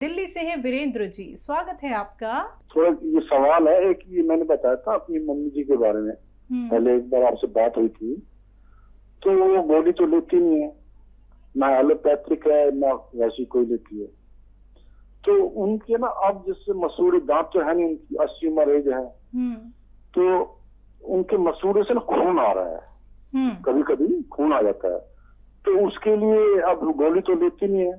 दिल्ली से हैं वीरेंद्र जी, स्वागत है आपका। थोड़ा ये सवाल है, एक ये मैंने बताया था अपनी मम्मी जी के बारे में, पहले एक बार आपसे बात हुई थी। तो वो गोली तो लेती नहीं है, ना एलोपैथिक है ना वैसी कोई लेती है। तो उनके ना अब जैसे मसूड़े दांत तो है नहीं, उनकी 80 उम्र एज है, तो उनके मसूड़े से ना खून आ रहा है, कभी कभी खून आ जाता है। तो उसके लिए अब गोली तो लेती नहीं है,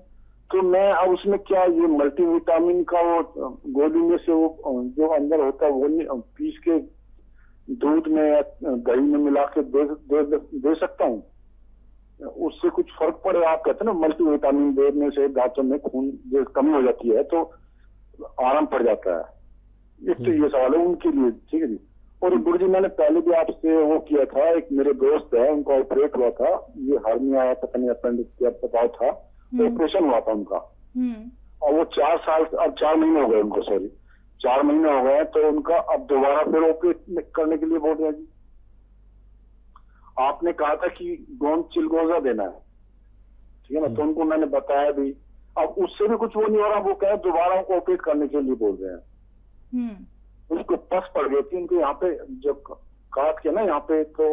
तो मैं अब उसमें क्या ये मल्टीविटामिन का वो गोली में से वो जो अंदर होता है वो पीस के दूध में या दही में मिला के दे सकता हूँ? उससे कुछ फर्क पड़े? आप कहते हैं ना मल्टीविटामिन देने से दांतों में खून जो कमी हो जाती है तो आराम पड़ जाता है। एक तो ये सवाल है उनके लिए, ठीक है जी। और गुरु जी मैंने पहले भी आपसे वो किया था, एक मेरे दोस्त है उनका ऑपरेट हुआ था, ये हार्निया या पता नहीं अपेंडिक्स बताया था, ऑपरेशन हुआ था उनका। और वो 4 साल अब 4 महीने हो गए उनको, सॉरी 4 महीने हो गए, तो उनका अब दोबारा फिर ऑपरेट करने के लिए बोल रहे हैं जी। आपने कहा था कि गोंद चिलगोजा देना है, ठीक है ना, तो उनको मैंने बताया भी। अब उससे भी कुछ वो नहीं हो रहा, वो कहे दोबारा उनको ऑपरेट करने के लिए बोल रहे हैं। उनको पस पड़ गई थी उनको यहाँ पे, जब काट के ना यहाँ पे, तो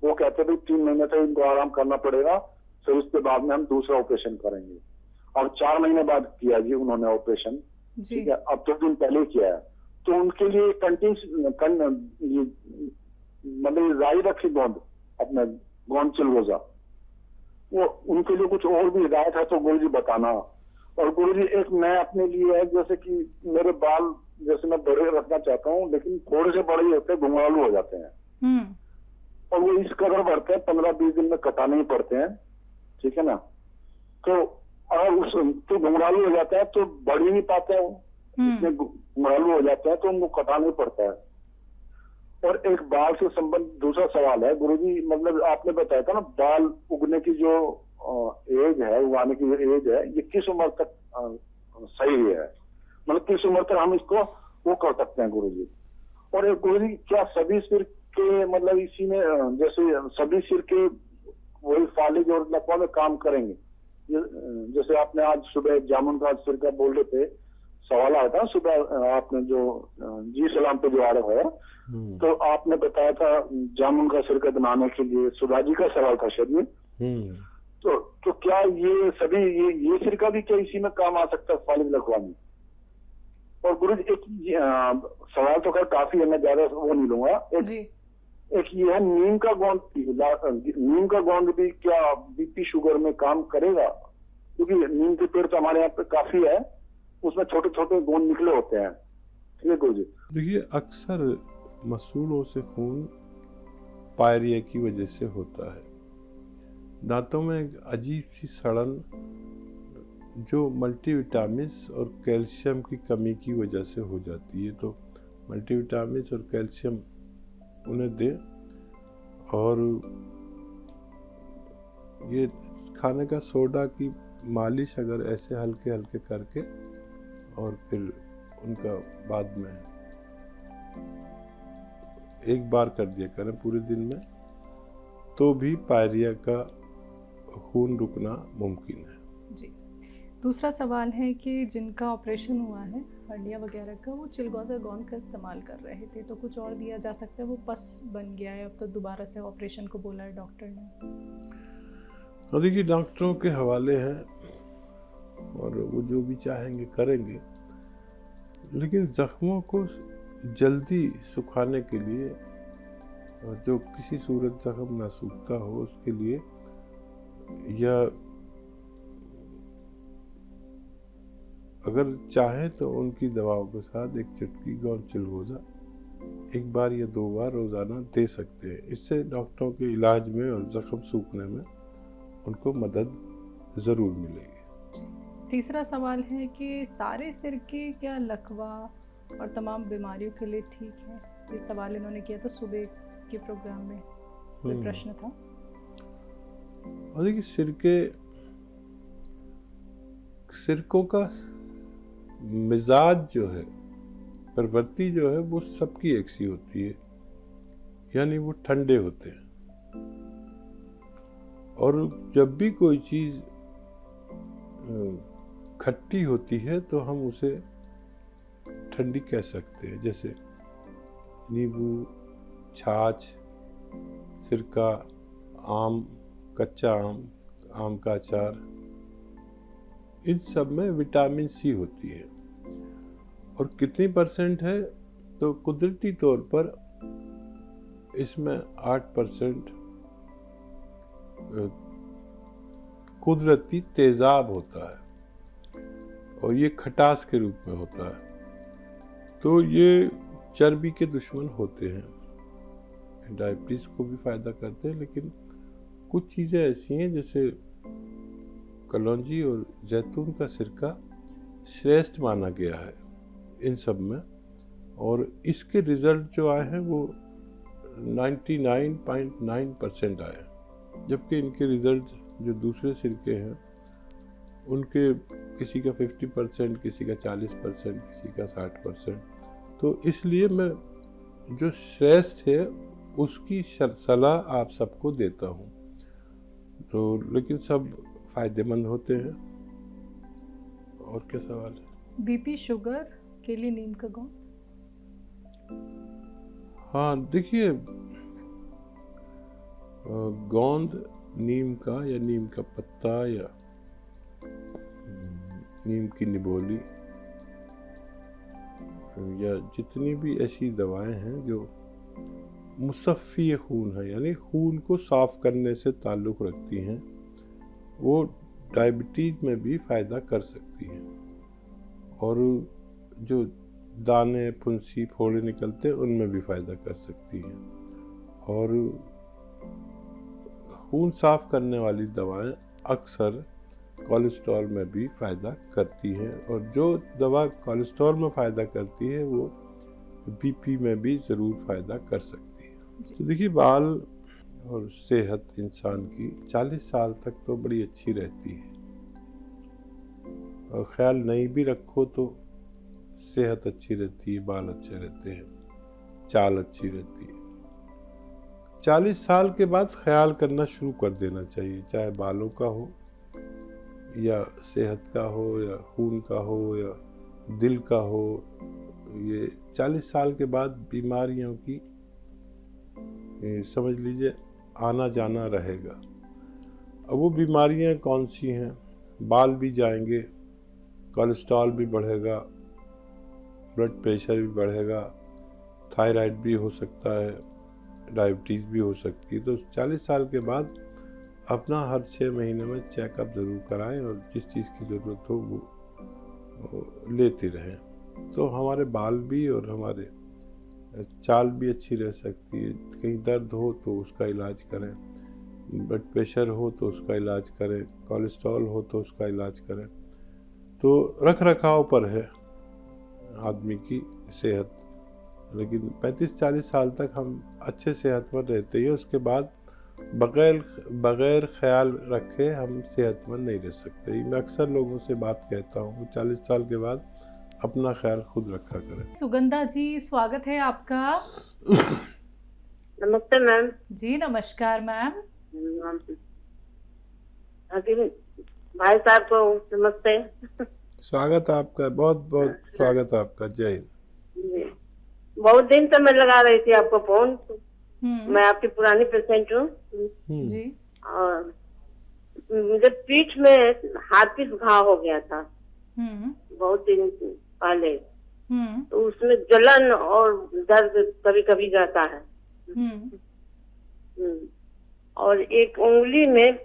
वो कहते भाई 3 महीने तक इनको आराम करना पड़ेगा, फिर उसके बाद में हम दूसरा ऑपरेशन करेंगे। और 4 महीने बाद किया जी उन्होंने ऑपरेशन, ठीक है, अब 2 दिन पहले किया है। तो उनके लिए मतलब जारी रखी गोंद, अपने गोंद चिलगोजा, वो उनके लिए कुछ और भी हिदायत है तो गुरु जी बताना। और गुरु जी एक मैं अपने लिए है, जैसे कि मेरे बाल जैसे मैं बड़े रखना चाहता हूँ लेकिन थोड़े से बड़े होते हैं, घुंघरालू हो जाते हैं, और वो इस कदर बढ़ते हैं 15-20 दिन में कटाने ही पड़ते हैं, ठीक है ना। तो और उस तो घुंघरालू हो जाता है तो बढ़ ही नहीं पाते हैं, वो इतने घुंघरालू हो जाते हैं तो उनको कटाना ही पड़ता है। और एक बाल से संबंधित दूसरा सवाल है गुरु जी, मतलब आपने बताया था ना बाल उगने की जो एज है, उगाने की जो एज है, ये किस उम्र तक सही है, मतलब किस उम्र तक हम इसको वो कर सकते हैं गुरु जी? और एक गुरु जी क्या सभी सिर के मतलब इसी में जैसे सभी सिर के वही फालिज और लकवा में काम करेंगे? जैसे आपने आज सुबह जामुन का सिर का बोल रहे थे, सवाल आया था सुबह आपने जो जी सलाम पे जो आ रहा है, तो आपने बताया था जामुन का सिरका बनाने के लिए सुधा जी का सवाल था शायद। तो क्या ये सभी ये सिरका भी क्या इसी में काम आ सकता है, फालिज लकवा में? और गुरु जी एक सवाल तो खैर काफी है, मैं ज्यादा वो नहीं लूंगा। एक ये है नीम का गोंद भी क्या बीपी शुगर में काम करेगा? क्योंकि नीम के पेड़ तो हमारे यहाँ पे काफी है, उसमें छोटे छोटे गोंद निकले होते हैं, ठीक है गुरु जी। देखिए अक्सर मसूड़ों से खून पायरिया की वजह से होता है। दांतों में एक अजीब सी सड़न जो मल्टीविटामिन्स और कैल्शियम की कमी की वजह से हो जाती है, तो मल्टीविटामिन्स और कैल्शियम उन्हें दें। और ये खाने का सोडा की मालिश अगर ऐसे हल्के हल्के करके और फिर उनका बाद में एक बार कर दिया करें पूरे दिन में, तो भी पायरिया का खून रुकना मुमकिन है जी। दूसरा सवाल है कि जिनका ऑपरेशन हुआ है हड्डिया वगैरह का, वो चिलगोजा गोंद का इस्तेमाल कर रहे थे, तो कुछ और दिया जा सकता है? वो पस बन गया है, अब तो दोबारा से ऑपरेशन को बोला है डॉक्टर ने। देखिए डॉक्टरों के हवाले है और वो जो भी चाहेंगे करेंगे, लेकिन जख्मों को जल्दी सुखाने के लिए और जो किसी सूरत जख्म ना सूखता हो उसके लिए, या अगर चाहे तो उनकी दवाओं के साथ एक चुटकी गोंद चिलगोजा 1 बार या 2 बार रोजाना दे सकते हैं। इससे डॉक्टरों के इलाज में और जख्म सूखने में उनको मदद जरूर मिलेगी। तीसरा सवाल है कि सारे सिर के क्या लकवा और तमाम बीमारियों के लिए ठीक है? ये सवाल इन्होंने किया था सुबह के प्रोग्राम में, कोई प्रश्न था। और देखिए सिरकों का मिजाज जो है, प्रवृत्ति जो है, वो सबकी एक सी होती है, यानी वो ठंडे होते हैं। और जब भी कोई चीज खट्टी होती है तो हम उसे ठंडी कह सकते हैं, जैसे नींबू, छाछ, सिरका, आम, कच्चा आम, आम का अचार, इन सब में विटामिन सी होती है। और कितनी % है, तो कुदरती तौर पर इसमें 8% कुदरती तेजाब होता है और ये खटास के रूप में होता है। तो ये चर्बी के दुश्मन होते हैं, डायबिटीज को भी फायदा करते हैं, लेकिन कुछ चीज़ें ऐसी हैं जैसे कलौंजी और जैतून का सिरका श्रेष्ठ माना गया है इन सब में, और इसके रिजल्ट जो आए हैं वो 99.9% आए, जबकि इनके रिजल्ट जो दूसरे सिरके हैं उनके किसी का 50%, किसी का 40%, किसी का 60%। तो इसलिए मैं जो श्रेष्ठ है उसकी सलाह आप सबको देता हूँ। तो लेकिन सब फायदेमंद होते हैं। और क्या सवाल है? बीपी शुगर के लिए नीम का गोंद? हाँ, देखिए, गोंद नीम का या नीम का पत्ता या नीम की निबोली या जितनी भी ऐसी दवाएं हैं जो मुसफ़्फ़ी खून है, यानी खून को साफ करने से ताल्लुक़ रखती हैं, वो डायबिटीज़ में भी फ़ायदा कर सकती हैं। और जो दाने, फुंसी, फोड़े निकलते हैं उनमें भी फ़ायदा कर सकती हैं। और खून साफ करने वाली दवाएं अक्सर कोलेस्ट्रॉल में भी फ़ायदा करती हैं, और जो दवा कोलेस्ट्रॉल में फ़ायदा करती है वो बीपी में भी ज़रूर फ़ायदा कर सकती है। तो देखिए, बाल और सेहत इंसान की 40 साल तक तो बड़ी अच्छी रहती है, और ख्याल नहीं भी रखो तो सेहत अच्छी रहती है, बाल अच्छे रहते हैं, चाल अच्छी रहती है। 40 साल के बाद ख्याल करना शुरू कर देना चाहिए, चाहे बालों का हो या सेहत का हो या खून का हो या दिल का हो। ये 40 साल के बाद बीमारियों की समझ लीजिए आना जाना रहेगा। अब वो बीमारियां कौन सी हैं? बाल भी जाएंगे, कोलेस्ट्रॉल भी बढ़ेगा, ब्लड प्रेशर भी बढ़ेगा, थायराइड भी हो सकता है, डायबिटीज़ भी हो सकती है। तो 40 साल के बाद अपना हर 6 महीने में चेकअप ज़रूर कराएं, और जिस चीज़ की ज़रूरत हो वो लेते रहें। तो हमारे बाल भी और हमारे चाल भी अच्छी रह सकती है। कहीं दर्द हो तो उसका इलाज करें, ब्लड प्रेशर हो तो उसका इलाज करें, कोलेस्ट्रॉल हो तो उसका इलाज करें। तो रख रखाव पर है आदमी की सेहत, लेकिन 35-40 साल तक हम अच्छे सेहतमंद रहते हैं। उसके बाद बग़ैर ख्याल रखे हम सेहतमंद नहीं रह सकते। मैं अक्सर लोगों से बात कहता हूँ, 40 साल के बाद अपना ख्याल खुद रखा करें। सुगंधा जी, स्वागत है आपका। नमस्ते मैम। जी नमस्कार मैम। भाई साहब को नमस्ते। स्वागत आपका, बहुत बहुत स्वागत आपका। जय हिंद। बहुत दिन से मैं लगा रही थी आपको फोन। मैं आपकी पुरानी पेशेंट हूँ जी। और मुझे पीठ में हार्पिस घाव हो गया था बहुत दिन पहले। तो उसमें जलन और दर्द कभी कभी जाता है। और एक उंगली में,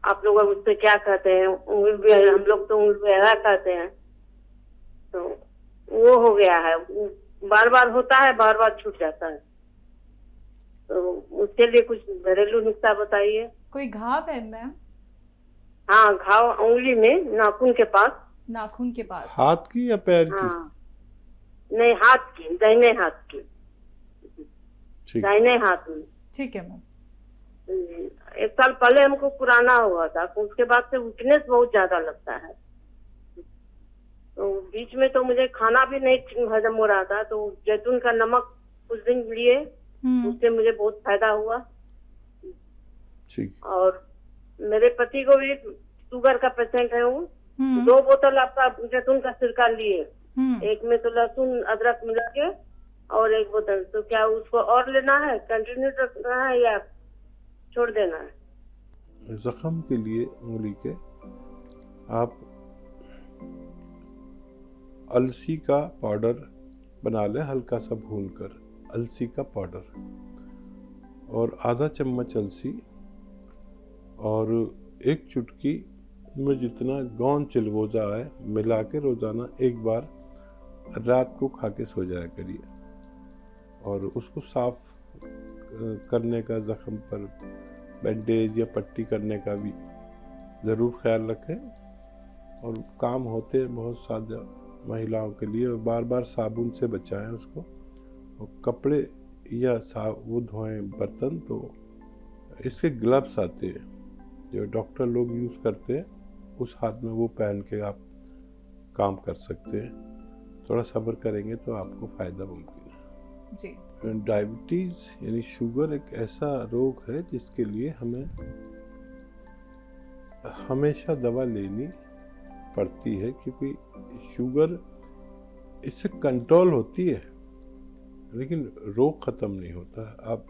आप लोग उससे क्या कहते हैं, उंगली, हम लोग तो उंगली कहते हैं, तो वो हो गया है। बार बार होता है, बार बार छूट जाता है। तो उसके लिए कुछ घरेलू नुस्खा बताइए। कोई घाव है मैम? हाँ, घाव उंगली में, नाखून के पास। नाखून के पास? हाथ की या पैर की? हाँ, नहीं, हाथ की, दाहिने हाथ की, दाहिने हाथ में। ठीक है मैम। 1 साल पहले हमको पुराना हुआ था, तो उसके बाद से वीकनेस बहुत ज्यादा लगता है। तो बीच में तो मुझे खाना भी नहीं हजम हो रहा था, तो जैतून का नमक कुछ दिन लिए, उससे मुझे बहुत फायदा हुआ। ठीक। और मेरे पति को भी शुगर का पेशेंट है वो, 2 बोतल आपका जैतून का सिरका लिए, हम्म। एक में तो लहसुन अदरक मिला के और 1 बोतल, तो क्या उसको और लेना है, कंटिन्यू रखना है या छोड़ देना है? जख्म के लिए उंगली के आप अलसी का पाउडर बना लें, हल्का सा भूनकर अलसी का पाउडर और आधा चम्मच अलसी और 1 चुटकी में जितना गोंद चिलगोजा है मिला के रोज़ाना 1 बार रात को खा के सो जाया करिए। और उसको साफ करने का, ज़ख्म पर बैंडेज या पट्टी करने का भी ज़रूर ख्याल रखें। और काम होते हैं बहुत सादा महिलाओं के लिए, और बार बार साबुन से बचाएं उसको, और कपड़े या वो धोएं बर्तन। तो इसके ग्लव्स आते हैं जो डॉक्टर लोग यूज़ करते हैं, उस हाथ में वो पहन के आप काम कर सकते हैं। थोड़ा सब्र करेंगे तो आपको फ़ायदा मुमकिन है जी। डायबिटीज़ यानी शुगर एक ऐसा रोग है जिसके लिए हमें हमेशा दवा लेनी पड़ती है, क्योंकि शुगर इससे कंट्रोल होती है लेकिन रोग ख़त्म नहीं होता। आप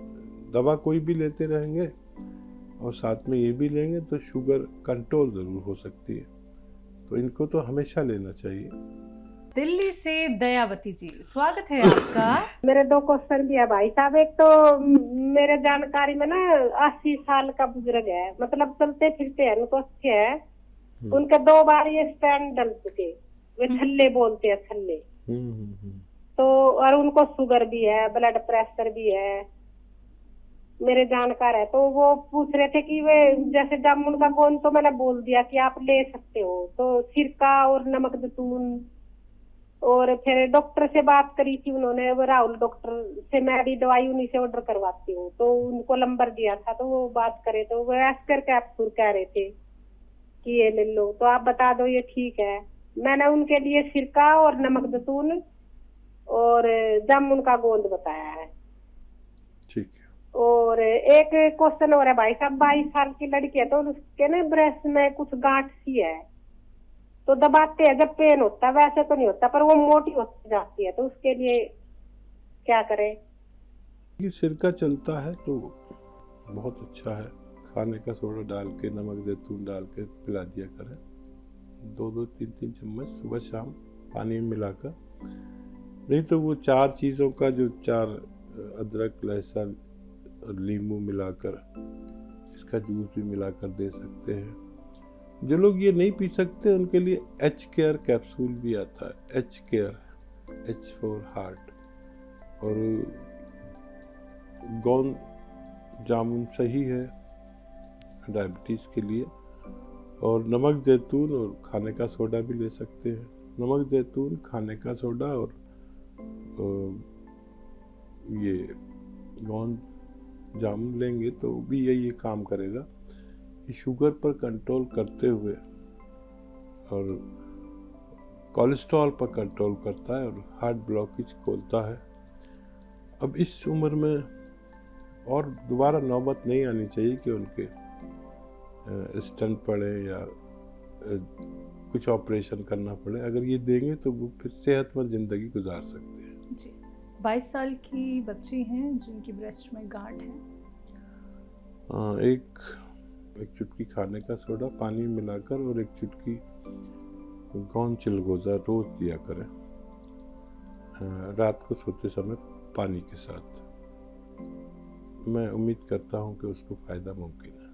दवा कोई भी लेते रहेंगे और साथ में ये भी लेंगे तो शुगर कंट्रोल ज़रूर हो सकती है, तो इनको तो हमेशा लेना चाहिए। दिल्ली से दयावती जी, स्वागत है आपका। मेरे 2 क्वेश्चन भी है भाई साहब। एक तो मेरे जानकारी में ना 80 साल का बुजुर्ग है, मतलब चलते फिरते हैं, उनको अच्छे है, उनके 2 बार ये स्टैंड डल चुके, वे छल्ले बोलते हैं, छल्ले। तो और उनको शुगर भी है, ब्लड प्रेशर भी है, मेरे जानकार है। तो वो पूछ रहे थे कि वे जैसे जामुन का गोंद तो मैंने बोल दिया कि आप ले सकते हो, तो सिरका और नमक जैतून, और फिर डॉक्टर से बात करी थी उन्होंने, वो राहुल डॉक्टर से, मैं भी दवाई उन्हीं से ऑर्डर करवाती हूँ, तो उनको नंबर दिया था, तो वो बात करे तो वो एस्कर कैप्सूल कह रहे थे कि ये ले लो, तो आप बता दो ये ठीक है। मैंने उनके लिए सिरका और नमक जैतून और जामुन का गोंद बताया है। ठीक है। और एक क्वेश्चन और है भाई साहब, 22 साल की लड़की है, तो उसके ना ब्रेस्ट में कुछ गांठ सी है, तो दबाते हैं जब पेन होता है, वैसे तो नहीं होता पर वो मोटी होती जाती है, तो उसके लिए क्या करें? ये सिरका चलता है तो बहुत अच्छा है, खाने का सोडा डाल के, नमक जैतून डाल के पिला दिया करें, 2-2, 3-3 चम्मच सुबह शाम पानी में मिलाकर। नहीं तो वो 4 चीज़ों का जो 4 अदरक, लहसुन और नींबू मिलाकर इसका जूस भी मिलाकर दे सकते हैं। जो लोग ये नहीं पी सकते उनके लिए एच केयर कैप्सूल भी आता है, H care, H for heart. और गोंद जामुन सही है डायबिटीज़ के लिए, और नमक जैतून और खाने का सोडा भी ले सकते हैं। नमक जैतून, खाने का सोडा और ये गोंद जामुन लेंगे तो भी यही काम करेगा, शुगर पर कंट्रोल करते हुए और कोलेस्ट्रॉल पर कंट्रोल करता है और हार्ट ब्लॉकेज खोलता है। अब इस उम्र में और दोबारा नौबत नहीं आनी चाहिए कि उनके स्टंट पड़े या कुछ ऑपरेशन करना पड़े। अगर ये देंगे तो वो फिर सेहतमंद ज़िंदगी गुजार सकते हैं। जी। 22 साल की बच्ची हैं जिनकी ब्रेस्ट में गांठ है। एक चुटकी खाने का सोडा पानी में मिलाकर और 1 चुटकी गोंद चिलगोजा रोज दिया करें, रात को सोते समय पानी के साथ। मैं उम्मीद करता हूं कि उसको फ़ायदा मुमकिन है।